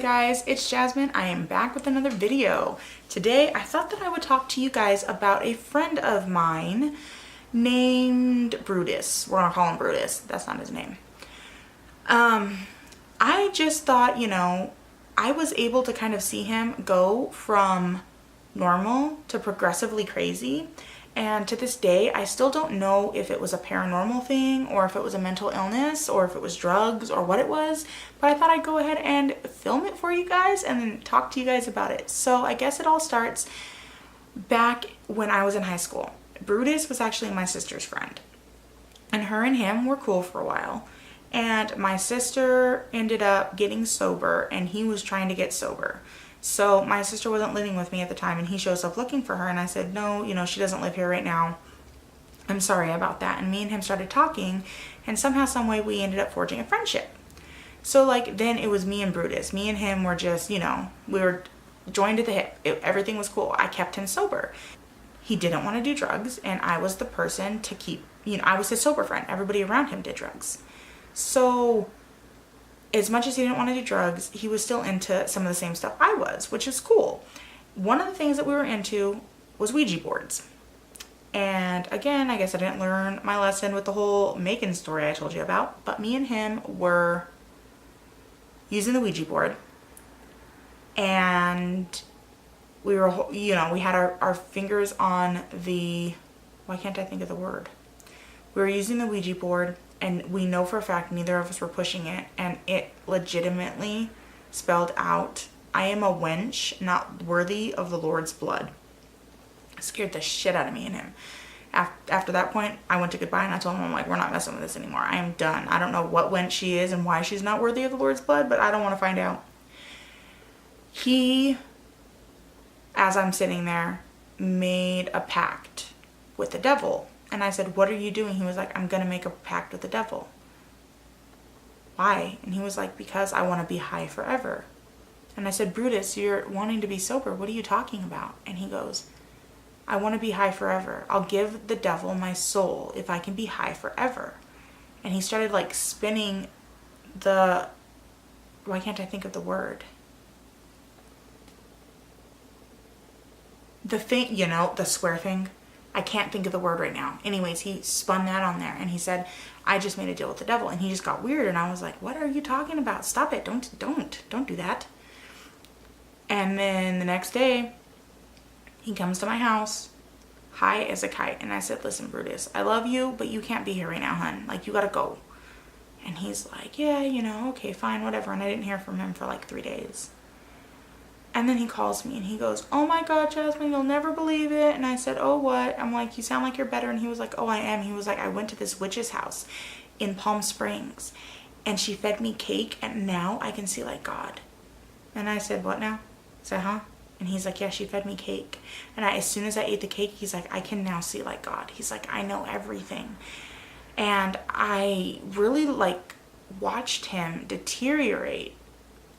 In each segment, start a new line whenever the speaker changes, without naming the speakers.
guys, it's Jasmine. I am back with another video. Today I thought that I would talk to you guys about a friend of mine named Brutus. We're gonna call him Brutus. That's not his name. I just thought, I was able to kind of see him go from normal to progressively crazy. And to this day, I still don't know if it was a paranormal thing or if it was a mental illness or if it was drugs or what it was. But I thought I'd go ahead and film it for you guys and then talk to you guys about it. So I guess it all starts back when I was in high school. Brutus was actually my sister's friend. And her and him were cool for a while. And my sister ended up getting sober and he was trying to get sober. So my sister wasn't living with me at the time and he shows up looking for her and I said, no, she doesn't live here right now. I'm sorry about that. And me and him started talking and somehow, some way we ended up forging a friendship. So then it was me and Brutus. Me and him were just, we were joined at the hip. Everything was cool. I kept him sober. He didn't want to do drugs and I was the person to keep, I was his sober friend. Everybody around him did drugs. So as much as he didn't want to do drugs, he was still into some of the same stuff I was, which is cool. One of the things that we were into was Ouija boards. And again, I guess I didn't learn my lesson with the whole Megan story I told you about, but me and him were using the Ouija board and we were, we had our fingers on the, why can't I think of the word? We were using the Ouija board and we know for a fact neither of us were pushing it, and it legitimately spelled out, I am a wench not worthy of the Lord's blood. It scared the shit out of me and him. After that point, I went to goodbye and I told him, I'm like, we're not messing with this anymore. I am done. I don't know what wench she is and why she's not worthy of the Lord's blood, but I don't want to find out. He, as I'm sitting there, made a pact with the devil. And I said, what are you doing? He was like, I'm going to make a pact with the devil. Why? And he was like, because I want to be high forever. And I said, Brutus, you're wanting to be sober. What are you talking about? And he goes, I want to be high forever. I'll give the devil my soul if I can be high forever. And he started spinning the, why can't I think of the word? The thing, the square thing. I can't think of the word right now. Anyways, he spun that on there and he said, I just made a deal with the devil. And he just got weird and I was like, what are you talking about? Stop it. Don't do that. And then the next day, he comes to my house, high as a kite. And I said, listen, Brutus, I love you, but you can't be here right now, hun. You gotta go. And he's like, yeah, okay, fine, whatever. And I didn't hear from him for 3 days. And then he calls me and he goes, oh my God, Jasmine, you'll never believe it. And I said, oh, what? I'm like, you sound like you're better. And he was like, oh, I am. He was like, I went to this witch's house in Palm Springs and she fed me cake and now I can see like God. And I said, what now? I said, huh? And he's like, yeah, she fed me cake. And as soon as I ate the cake, he's like, I can now see like God. He's like, I know everything. And I really watched him deteriorate.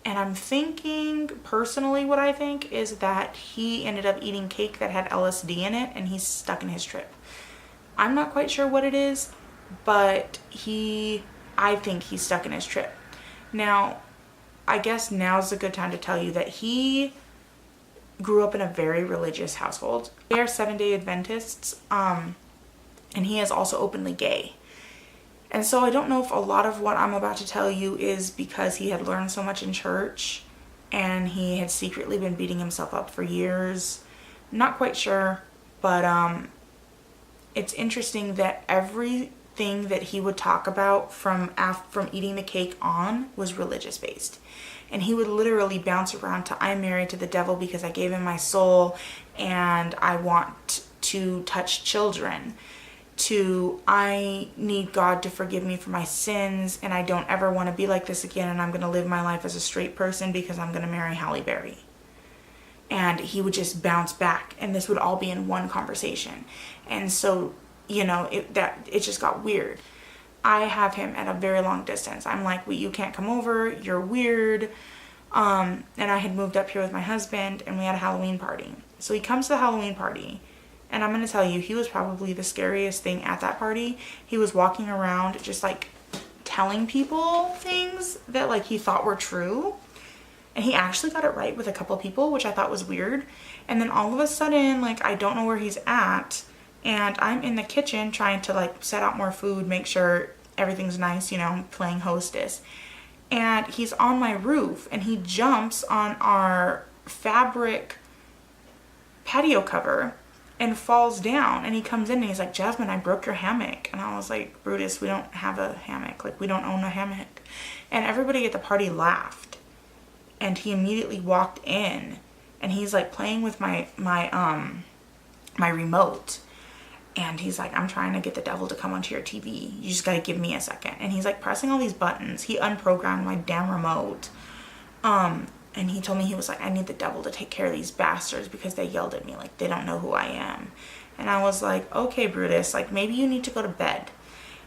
And I'm thinking, personally, what I think is that he ended up eating cake that had LSD in it and he's stuck in his trip. I'm not quite sure what it is, but I think he's stuck in his trip. Now, I guess now's a good time to tell you that he grew up in a very religious household. They are Seventh-day Adventists, and he is also openly gay. And so I don't know if a lot of what I'm about to tell you is because he had learned so much in church and he had secretly been beating himself up for years. I'm not quite sure, but it's interesting that everything that he would talk about from eating the cake on was religious based. And he would literally bounce around to, I'm married to the devil because I gave him my soul and I want to touch children, to I need God to forgive me for my sins and I don't ever want to be like this again and I'm going to live my life as a straight person because I'm going to marry Halle Berry. And he would just bounce back and this would all be in one conversation. And so, it just got weird. I have him at a very long distance. I'm like, you can't come over, you're weird. And I had moved up here with my husband and we had a Halloween party. So he comes to the Halloween party. And I'm going to tell you, he was probably the scariest thing at that party. He was walking around just telling people things that he thought were true. And he actually got it right with a couple people, which I thought was weird. And then all of a sudden, like, I don't know where he's at. And I'm in the kitchen trying to, like, set out more food, make sure everything's nice, you know, playing hostess. And he's on my roof, and he jumps on our fabric patio cover and falls down. And he comes in and he's like, Jasmine, I broke your hammock. And I was like, Brutus, we don't have a hammock. Like, we don't own a hammock. And everybody at the party laughed. And he immediately walked in, and he's like playing with my remote. And he's like, I'm trying to get the devil to come onto your TV. You just got to give me a second. And he's like pressing all these buttons. He unprogrammed my damn remote. And he told me, he was like, I need the devil to take care of these bastards because they yelled at me. Like, they don't know who I am. And I was like, okay, Brutus, like, maybe you need to go to bed.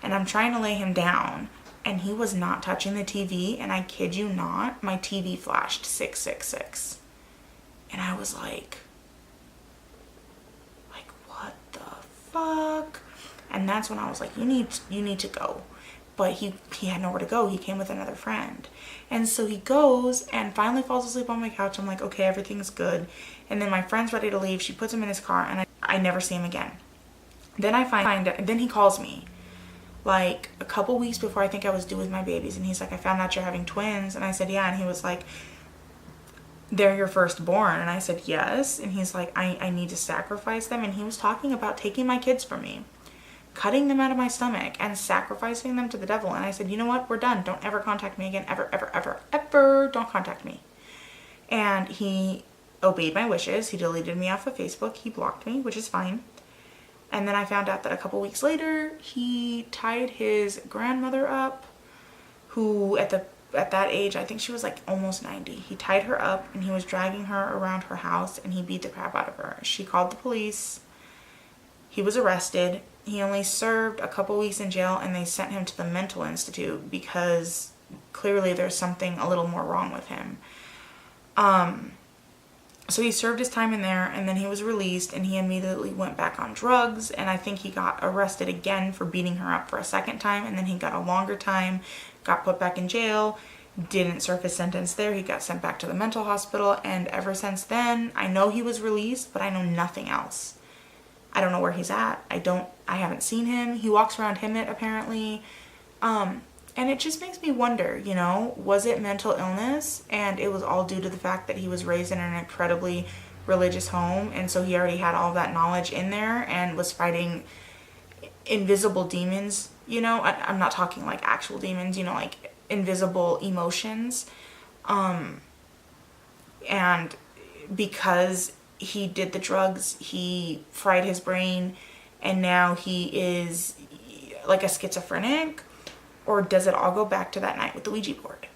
And I'm trying to lay him down. And he was not touching the TV. And I kid you not, my TV flashed 666. And I was like, what the fuck? And that's when I was like, you need to go. But he had nowhere to go. He came with another friend. And so he goes and finally falls asleep on my couch. I'm like, okay, everything's good. And then my friend's ready to leave. She puts him in his car, and I never see him again. Then I find it, and then he calls me like a couple weeks before I think I was due with my babies. And he's like, I found out you're having twins. And I said, yeah. And he was like, they're your firstborn. And I said, yes. And he's like, I need to sacrifice them. And he was talking about taking my kids from me, cutting them out of my stomach, and sacrificing them to the devil. And I said, you know what? We're done. Don't ever contact me again. Ever, ever, ever, ever. Don't contact me. And he obeyed my wishes. He deleted me off of Facebook. He blocked me, which is fine. And then I found out that a couple weeks later, he tied his grandmother up, who at that age, I think she was like almost 90. He tied her up, and he was dragging her around her house, and he beat the crap out of her. She called the police. He was arrested. He only served a couple weeks in jail, and they sent him to the mental institute because clearly there's something a little more wrong with him. So he served his time in there, and then he was released, and he immediately went back on drugs. And I think he got arrested again for beating her up for a second time, and then he got a longer time, got put back in jail, didn't serve his sentence there. He got sent back to the mental hospital, and ever since then, I know he was released, but I know nothing else. I don't know where he's at. I haven't seen him. He walks around Hemet apparently. And it just makes me wonder, you know, was it mental illness? And it was all due to the fact that he was raised in an incredibly religious home. And so he already had all that knowledge in there and was fighting invisible demons, you know. I'm not talking like actual demons, you know, like invisible emotions. And because he did the drugs, he fried his brain, and now he is like a schizophrenic. Or does it all go back to that night with the Ouija board?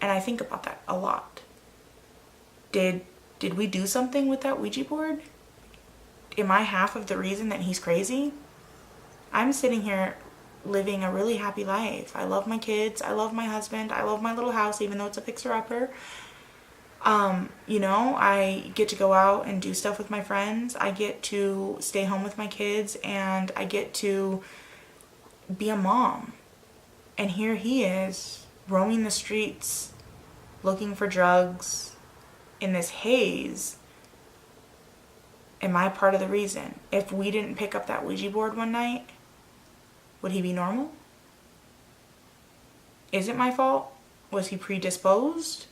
And I think about that a lot. Did we do something with that Ouija board? Am I half of the reason that he's crazy? I'm sitting here living a really happy life. I love my kids. I love my husband. I love my little house, even though it's a fixer-upper. You know, I get to go out and do stuff with my friends. I get to stay home with my kids, and I get to be a mom. And here he is, roaming the streets, looking for drugs, in this haze. Am I part of the reason? If we didn't pick up that Ouija board one night, would he be normal? Is it my fault? Was he predisposed?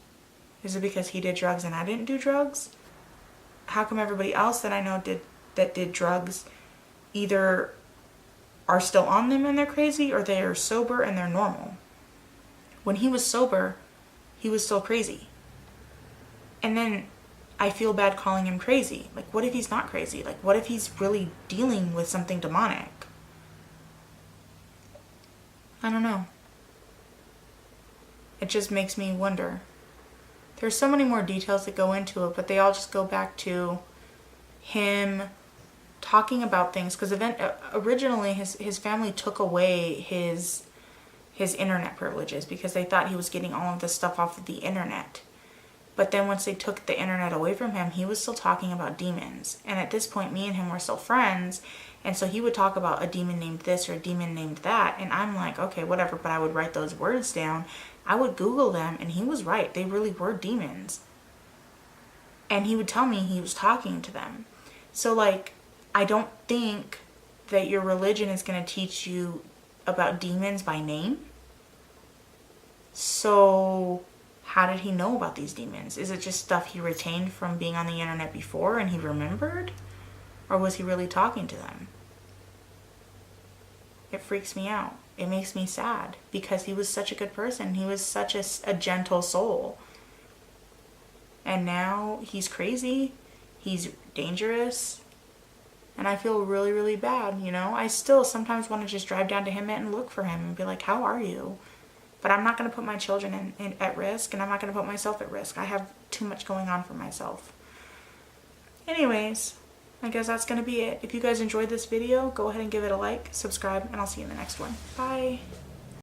Is it because he did drugs and I didn't do drugs? How come everybody else that I know did drugs either are still on them and they're crazy, or they are sober and they're normal? When he was sober, he was still crazy. And then I feel bad calling him crazy. Like, what if he's not crazy? Like, what if he's really dealing with something demonic? I don't know. It just makes me wonder. There's so many more details that go into it, but they all just go back to him talking about things, because originally his family took away his internet privileges because they thought he was getting all of this stuff off of the internet. But then once they took the internet away from him, he was still talking about demons. And at this point, me and him were still friends, and so he would talk about a demon named this or a demon named that, and I'm like, okay, whatever, but I would write those words down. I would Google them, and he was right. They really were demons. And he would tell me he was talking to them. So, like, I don't think that your religion is going to teach you about demons by name. So, how did he know about these demons? Is it just stuff he retained from being on the internet before and he remembered? Or was he really talking to them? It freaks me out. It makes me sad because he was such a good person. He was such a gentle soul. And now he's crazy. He's dangerous. And I feel really, really bad, you know? I still sometimes want to just drive down to him and look for him and be like, how are you? But I'm not going to put my children at risk, and I'm not going to put myself at risk. I have too much going on for myself. Anyways, I guess that's going to be it. If you guys enjoyed this video, go ahead and give it a like, subscribe, and I'll see you in the next one. Bye.